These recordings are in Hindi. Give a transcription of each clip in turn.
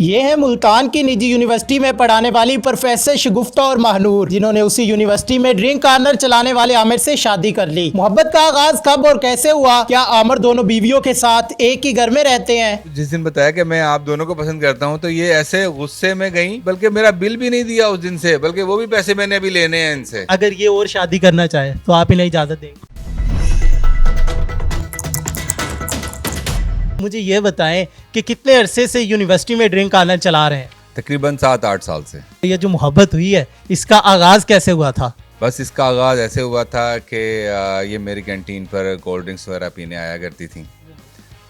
ये है मुल्तान की निजी यूनिवर्सिटी में पढ़ाने वाली प्रोफेसर शगुफ्ता और महनूर, जिन्होंने उसी यूनिवर्सिटी में ड्रिंक कॉर्नर चलाने वाले आमिर से शादी कर ली। मोहब्बत का आगाज कब और कैसे हुआ? क्या आमिर दोनों बीवियों के साथ एक ही घर में रहते हैं? जिस दिन बताया कि मैं आप दोनों को पसंद करता हूं, तो ये ऐसे गुस्से में गई, बल्कि मेरा बिल भी नहीं दिया उस दिन से, बल्कि वो भी पैसे मैंने अभी लेने हैं इनसे। अगर ये और शादी करना चाहे तो आप इन्हें इजाजत देंगे? मुझे ये बताएं कि कितने अरसे से यूनिवर्सिटी में ड्रिंक कॉर्नर चला रहे हैं? तकरीबन 7-8 साल से। ये जो मोहब्बत हुई है, इसका आगाज कैसे हुआ था? बस इसका आगाज़ ऐसे हुआ था कि ये मेरी कैंटीन पर कोल्ड ड्रिंक्स वगैरह पीने आया करती थी।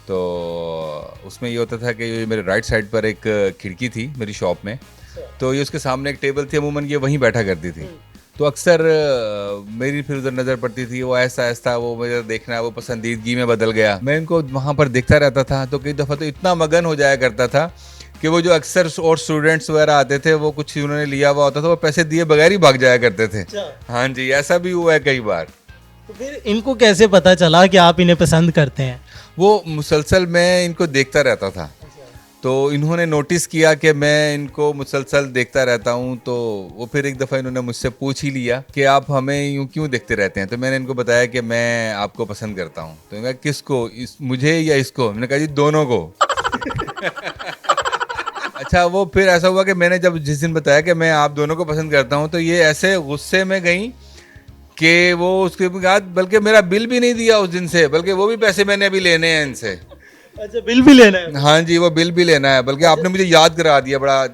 तो उसमें ये होता था कि ये मेरे राइट साइड पर एक खिड़की थी मेरी शॉप में, तो ये उसके सामने एक टेबल थी, अमूमन ये वहीं बैठा करती थी। तो अक्सर मेरी फिर उधर नज़र पड़ती थी, वो ऐसा ऐसा वो मुझे देखना, वो पसंदीदगी में बदल गया। मैं इनको वहाँ पर देखता रहता था, तो कई दफ़ा तो इतना मगन हो जाया करता था कि वो जो अक्सर और स्टूडेंट्स वगैरह आते थे, वो कुछ उन्होंने लिया हुआ होता था, वो पैसे दिए बगैर ही भाग जाया करते थे। हाँ जी, ऐसा भी हुआ है कई बार। तो फिर इनको कैसे पता चला कि आप इन्हें पसंद करते हैं? वो मुसलसल मैं इनको देखता रहता था, तो इन्होंने नोटिस किया कि मैं इनको मुसलसल देखता रहता हूँ। तो वो फिर एक दफ़ा इन्होंने मुझसे पूछ ही लिया कि आप हमें यूँ क्यों देखते रहते हैं। तो मैंने इनको बताया कि मैं आपको पसंद करता हूँ। तो इन्होंने कहा किसको, मुझे या इसको? मैंने कहा जी दोनों को। अच्छा, वो फिर ऐसा हुआ कि मैंने जब जिस दिन बताया कि मैं आप दोनों को पसंद करता हूँ, तो ये ऐसे गुस्से में गई कि वो उसके बाद बल्कि मेरा बिल भी नहीं दिया उस दिन से, बल्कि वो भी पैसे मैंने अभी लेने हैं इनसे। अच्छा, बिल भी लेना है? हाँ जी, वो बिल भी लेना है, बल्कि आपने मुझे याद करा दिया, बड़ा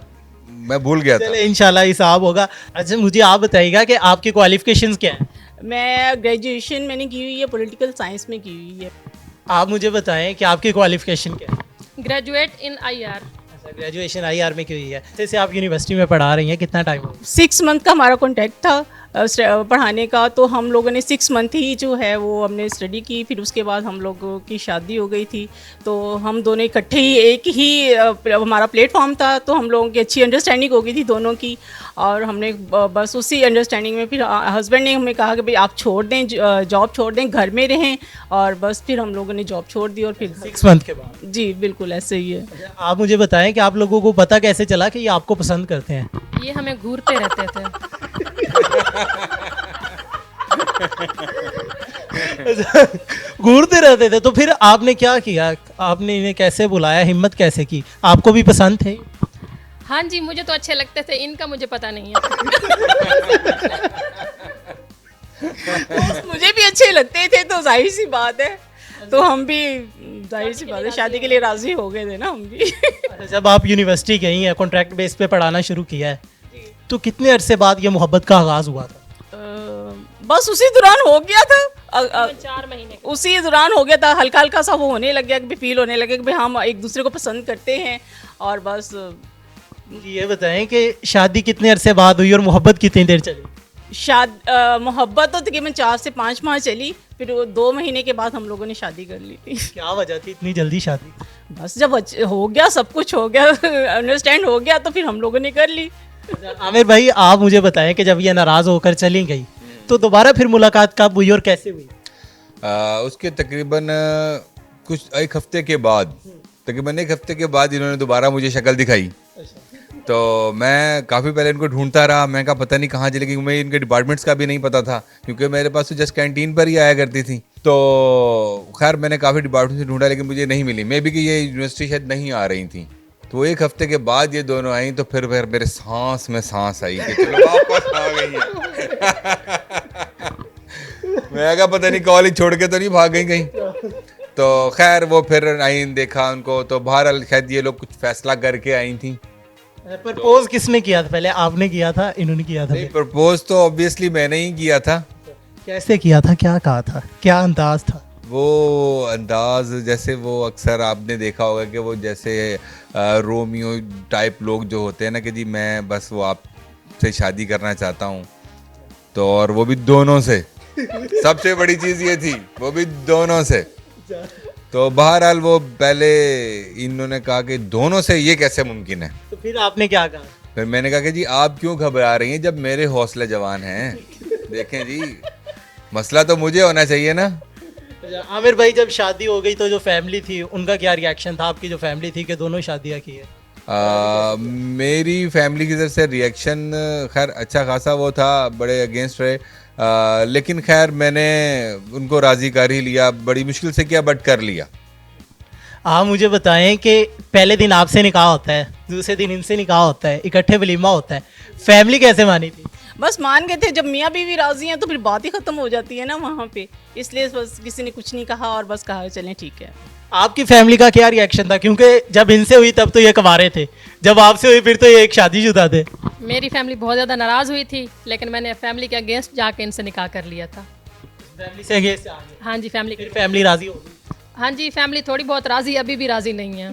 मैं भूल गया था। चले इंशाल्लाह हिसाब होगा। अच्छा, मुझे आप बताइएगा कि आपकी क्वालिफिकेशंस क्या हैं? मैं ग्रेजुएशन मैंने की हुई है, पॉलिटिकल साइंस में की हुई है। आप मुझे बताएं कि आपकी क्वालिफिकेशन क्या है? Graduate in IR। अच्छा, ग्रेजुएशन IR में की हुई है। जैसे आप यूनिवर्सिटी में पढ़ा रही हैं, कितना टाइम हो गया? 6 मंथ का हमारा कॉन्टैक्ट था पढ़ाने का, तो हम लोगों ने 6 मंथ ही जो है वो हमने स्टडी की। फिर उसके बाद हम लोगों की शादी हो गई थी, तो हम दोनों इकट्ठे ही एक ही हमारा प्लेटफॉर्म था, तो हम लोगों की अच्छी अंडरस्टैंडिंग हो गई थी दोनों की। और हमने बस उसी अंडरस्टैंडिंग में फिर हस्बैंड ने हमें कहा कि भाई आप छोड़ दें, जॉब छोड़ दें, घर में रहें। और बस फिर हम लोगों ने जॉब छोड़ दी और फिर 6 मंथ के बाद? जी बिल्कुल ऐसे ही है। आप मुझे बताएं कि आप लोगों को पता कैसे चला कि ये आपको पसंद करते हैं? ये हमें घूरते रहते थे। घूरते रहते थे, तो फिर आपने क्या किया? आपने इन्हें कैसे बुलाया, हिम्मत कैसे की? आपको भी पसंद थे? हाँ जी, मुझे तो अच्छे लगते थे, इनका मुझे पता नहीं है। मुझे भी अच्छे लगते थे, तो जाहिर सी बात है, तो हम भी जाहिर सी बात है शादी के लिए राजी हो गए थे ना हम भी। जब आप यूनिवर्सिटी गई हैं, कॉन्ट्रैक्ट बेस पे पढ़ाना शुरू किया है, तो कितने अरसे बाद ये मोहब्बत का आगाज हुआ था? बस उसी दौरान हो गया था। 4 महीने। उसी दौरान हो गया था, हल्का हल्का सा वो होने लग गया कि फील होने लगे कि भाई हम एक दूसरे को पसंद करते हैं। और बस ये बताएं कि शादी कितने अरसे बाद हुई और मोहब्बत कितनी देर चली? मोहब्बत तो तकरीबन 4 से 5 माह चली, फिर वो 2 महीने के बाद हम लोगों ने शादी कर ली थी। क्या वजह थी इतनी जल्दी शादी? बस जब हो गया, सब कुछ हो गया, अंडरस्टैंड हो गया, तो फिर हम लोगों ने कर ली। आमिर भाई, आप मुझे बताएं कि जब ये नाराज होकर चली गई, तो दोबारा फिर मुलाकात कब हुई और कैसे हुई? उसके तकरीबन कुछ एक हफ्ते के बाद, तकरीबन एक हफ्ते के बाद इन्होंने दोबारा मुझे शक्ल दिखाई। तो मैं काफ़ी पहले इनको ढूंढता रहा, मैं कहा पता नहीं कहाँ चली गई। मैं इनके डिपार्टमेंट्स का भी नहीं पता था, क्योंकि मेरे पास तो जस्ट कैंटीन पर ही आया करती थी। तो खैर मैंने काफ़ी डिपार्टमेंट से ढूंढा, लेकिन मुझे नहीं मिली। मे भी कि ये यूनिवर्सिटी शायद नहीं आ रही थी। तो एक हफ्ते के बाद ये दोनों आई, तो फिर मेरे सांस में सांस आई कि चलो वापस आ गई है। मैं कहा पता नहीं कॉलेज छोड़ के तो नहीं भाग गई कहीं। तो खैर वो फिर आई, देखा उनको, तो बहरहाल शायद ये लोग कुछ फैसला करके आई थी। प्रपोज किसने किया था? पहले आपने किया था, इन्होंने किया था? नहीं, प्रपोज तो ऑब्वियसली मैंने ही किया था। कैसे किया था, क्या कहा था, क्या अंदाज था? वो अंदाज जैसे वो अक्सर आपने देखा होगा कि वो जैसे रोमियो टाइप लोग जो होते हैं ना, कि जी मैं बस वो आपसे शादी करना चाहता हूँ, तो और वो भी दोनों से। सबसे बड़ी चीज़ ये थी, वो भी दोनों से। तो बहरहाल वो पहले इन्होंने कहा कि दोनों से ये कैसे मुमकिन है। तो फिर आपने क्या कहा? फिर मैंने कहा कि जी आप क्यों घबरा रही हैं, जब मेरे हौसले जवान हैं। देखें जी, मसला तो मुझे होना चाहिए ना। आमिर भाई, जब शादी हो गई तो जो फैमिली थी उनका क्या रिएक्शन था? आपकी जो फैमिली थी कि दोनों शादियाँ की है? मेरी फैमिली की तरफ से रिएक्शन खैर अच्छा खासा वो था, बड़े अगेंस्ट रहे, लेकिन खैर मैंने उनको राज़ी कर ही लिया, बड़ी मुश्किल से किया बट कर लिया। आप मुझे बताएं कि पहले दिन आपसे निकाह होता है, दूसरे दिन इनसे निकाह होता है, इकट्ठे वलीमा होता है, फैमिली कैसे मानी थी? बस मान गए थे, जब मियाँ बीवी राजी हैं तो फिर बात ही खत्म हो जाती है ना वहाँ पे, इसलिए बस किसी ने कुछ नहीं कहा और बस कहा चलें ठीक है। आपकी फैमिली का क्या रिएक्शन था? क्योंकि जब इनसे हुई तब तो ये कुंवारे थे, जब आपसे हुई फिर तो ये एक शादीशुदा थे। मेरी फैमिली बहुत ज़्यादा नाराज़ हुई थी, लेकिन मैंने फैमिली के अगेंस्ट जाके इनसे निकाह कर लिया था। फैमिली से अगेंस्ट आ गए, हाँ जी, फैमिली फिर फैमिली राजी हो गई। हाँ जी, फैमिली थोड़ी बहुत राज़ी, अभी भी राज़ी नहीं है।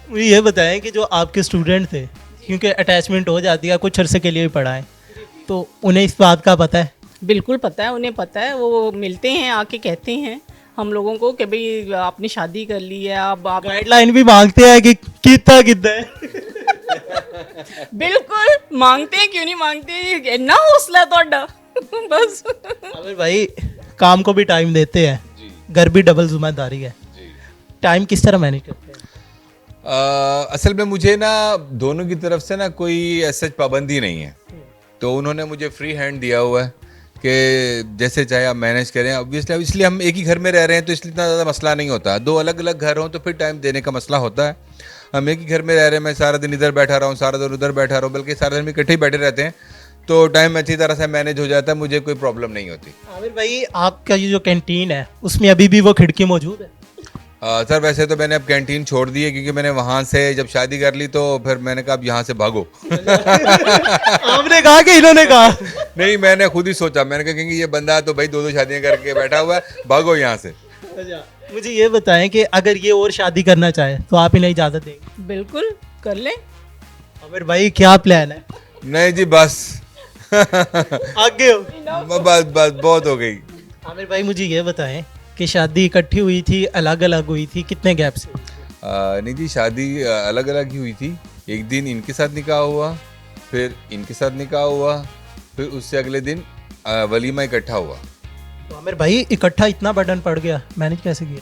मुझे ये बताएं कि जो आपके स्टूडेंट थे, क्योंकि अटैचमेंट हो जाती है, कुछ अरसे के लिए भी पढ़ाएं, तो उन्हें इस बात का पता है? बिल्कुल पता है, उन्हें पता है, वो मिलते हैं आके कहते हैं हम लोगों को कि भाई आपने शादी कर ली है, अब आप गाइडलाइन भी मांगते हैं कि कितना कितना है। बिल्कुल मांगते हैं, क्यों नहीं मांगते, इतना हौसला है ਤੁਹਾਡਾ बस। आमिर भाई काम को भी टाइम देते हैं, घर भी डबल जिम्मेदारी है, टाइम किस तरह मैनेज करते हैं? असल में मुझे ना दोनों की तरफ से ना कोई ऐसा पाबंदी नहीं है, तो उन्होंने मुझे फ्री हैंड दिया हुआ है कि जैसे चाहे आप मैनेज करें। ऑब्वियसली इसलिए हम एक ही घर में रह रहे हैं तो इसलिए इतना ज़्यादा मसला नहीं होता। दो अलग अलग घर हों तो फिर टाइम देने का मसला होता है। हम एक ही घर में रह रहे हैं, मैं सारा दिन इधर बैठा रहा हूँ, सारा दिन उधर बैठा रहा हूँ, बल्कि सारा दिन इकट्ठे ही बैठे रहते हैं, तो टाइम अच्छी तरह से मैनेज हो जाता है, मुझे कोई प्रॉब्लम नहीं होती। आमिर भाई आपका ये जो कैंटीन है उसमें अभी भी वो खिड़की मौजूद है? सर वैसे तो मैंने अब कैंटीन छोड़ दी है, क्योंकि मैंने वहाँ से जब शादी कर ली तो फिर मैंने कहा अब यहाँ से भागो। आपने कहा कि इन्होंने कहा? नहीं, मैंने खुद ही सोचा, मैंने कहा कि ये बंदा तो भाई 2-2 शादियाँ करके बैठा हुआ है, भागो यहाँ से। अच्छा, मुझे ये बताएं कि अगर ये और शादी करना चाहे तो आप इन्हें इजाज़त देंगे? बिल्कुल कर लें। आमिर भाई क्या प्लान है? नहीं जी बस आगे हो। बस बस बहुत हो गई। आमिर भाई मुझे ये बताएं कि शादी इकट्ठी हुई थी, अलग अलग हुई थी, कितने गैप से? नहीं जी, शादी अलग अलग ही हुई थी। एक दिन इनके साथ निकाह हुआ, फिर इनके साथ निकाह हुआ, फिर उससे अगले दिन वलीमा इकट्ठा हुआ। तो आमिर भाई इकट्ठा इतना बर्डन पड़ गया, मैनेज कैसे किया?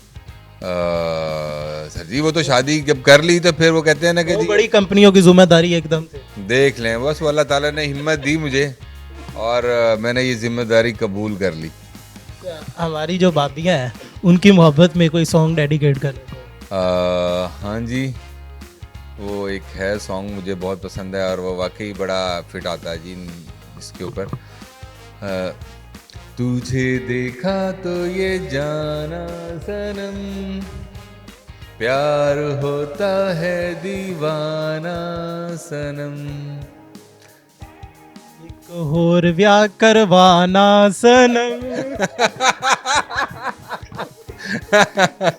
सर जी वो तो शादी जब कर ली तो फिर वो कहते हैं ना कि वो जी बड़ी कंपनियों की जिम्मेदारी एकदम से। देख लें, बस वो अल्लाह ताला ने हिम्मत दी मुझे और मैंने ये जिम्मेदारी कबूल कर ली। हमारी जो भाभियाँ हैं उनकी मोहब्बत में कोई सॉन्ग डेडिकेट कर देते हैं? हाँ जी, वो एक है सॉन्ग मुझे बहुत पसंद है और वो वाकई बड़ा फिट आता है जी इसके ऊपर। तुझे देखा तो ये जाना सनम, प्यार होता है दीवाना सनम। एक होर ब्याह करवाना सनम।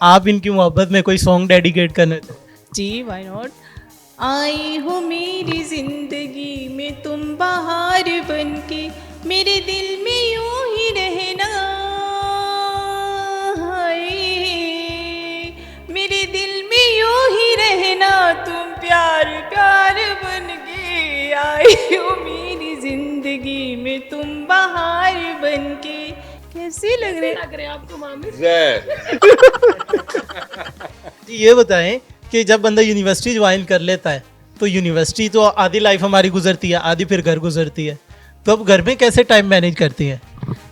आप इनकी मोहब्बत में कोई सॉन्ग डेडिकेट करना चाहते हैं? जी व्हाई नॉट। आई हो मेरी जिंदगी में तुम बहार बनके, मेरे दिल में यूं ही रहना, हाय मेरे दिल में यूं ही रहना, तुम प्यार प्यार बनके, आई हो मेरी जिंदगी में तुम बहार बनके। कैसे लग रहे आपको मामी? जी ये बताएं कि जब बंदा यूनिवर्सिटी ज्वाइन कर लेता है तो यूनिवर्सिटी तो आधी लाइफ हमारी गुजरती है, आधी फिर घर गुजरती है, तो अब घर में कैसे टाइम मैनेज करती हैं?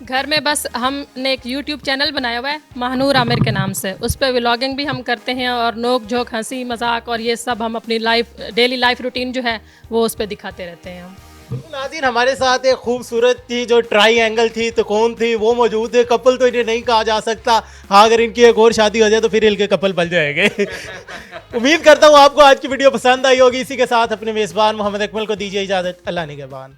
घर में बस हमने एक यूट्यूब चैनल बनाया हुआ है महानूर आमिर के नाम से, उस पर व्लॉगिंग भी हम करते हैं और नोक झोंक हंसी मजाक और ये सब हम अपनी लाइफ डेली लाइफ रूटीन जो है वो उस पर दिखाते रहते हैं हम। नाज़रीन हमारे साथ एक खूबसूरत थी जो ट्राई एंगल थी, तो कौन थी वो मौजूद है। कपल तो इन्हें नहीं कहा जा सकता, हाँ अगर इनकी एक और शादी हो जाए तो फिर इनके कपल बन जाएंगे। उम्मीद करता हूँ आपको आज की वीडियो पसंद आई होगी। इसी के साथ अपने मेज़बान मोहम्मद अकमल को दीजिए इजाज़त। अल्लाह निगहबान।